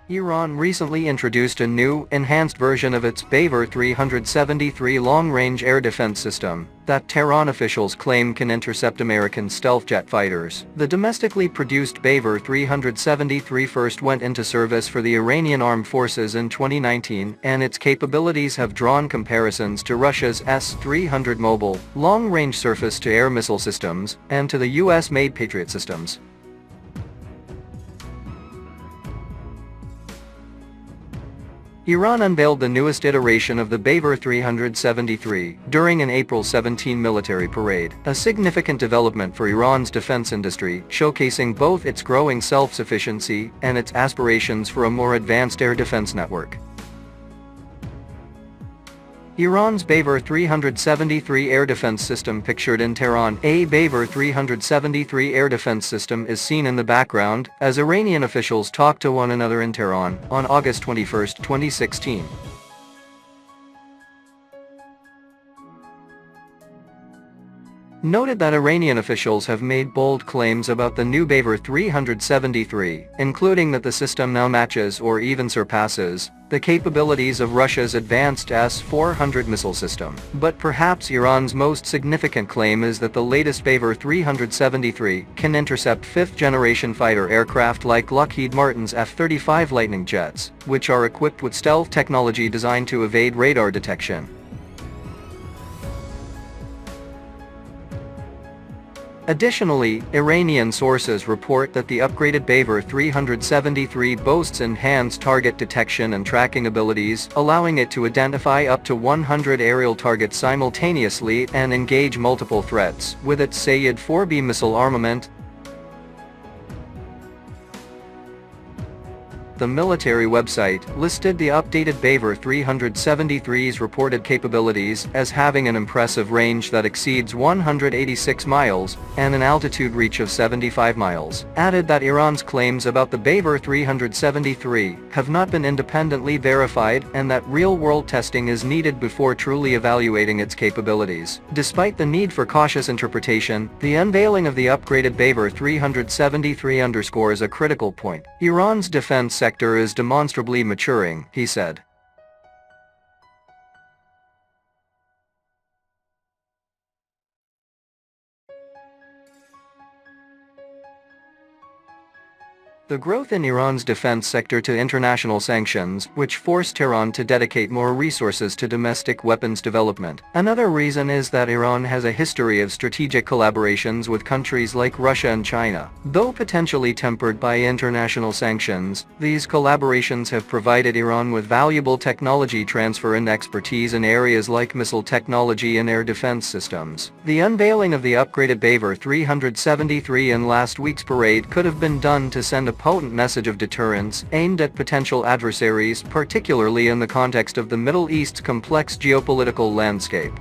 Iran recently introduced a new, enhanced version of its Baver 373 long-range air defense system that Tehran officials claim can intercept American stealth jet fighters. The domestically produced Baver 373 first went into service for the Iranian armed forces in 2019, and its capabilities have drawn comparisons to Russia's S-300 mobile, long-range surface-to-air missile systems, and to the US-made Patriot systems. Iran unveiled the newest iteration of the Baver 373 during an April 17 military parade, a significant development for Iran's defense industry, showcasing both its growing self-sufficiency and its aspirations for a more advanced air defense network. Iran's Baver 373 air defense system pictured in Tehran. A Baver 373 air defense system is seen in the background as Iranian officials talk to one another in Tehran on August 21, 2016. Noted that Iranian officials have made bold claims about the new Baver 373, including that the system now matches or even surpasses the capabilities of Russia's advanced S-400 missile system. But perhaps Iran's most significant claim is that the latest Baver 373 can intercept fifth-generation fighter aircraft like Lockheed Martin's F-35 Lightning jets, which are equipped with stealth technology designed to evade radar detection. Additionally, Iranian sources report that the upgraded Baver 373 boasts enhanced target detection and tracking abilities, allowing it to identify up to 100 aerial targets simultaneously and engage multiple threats. With its Sayyid 4B missile armament, the military website listed the updated Baver 373's reported capabilities as having an impressive range that exceeds 186 miles and an altitude reach of 75 miles. Added that Iran's claims about the Baver 373 have not been independently verified and that real-world testing is needed before truly evaluating its capabilities. Despite the need for cautious interpretation, the unveiling of the upgraded Baver 373 underscores a critical point. Iran's defense sector is demonstrably maturing, he said. The growth in Iran's defense sector to international sanctions, which forced Tehran to dedicate more resources to domestic weapons development. Another reason is that Iran has a history of strategic collaborations with countries like Russia and China. Though potentially tempered by international sanctions, these collaborations have provided Iran with valuable technology transfer and expertise in areas like missile technology and air defense systems. The unveiling of the upgraded Baver 373 in last week's parade could have been done to send a potent message of deterrence aimed at potential adversaries, particularly in the context of the Middle East's complex geopolitical landscape.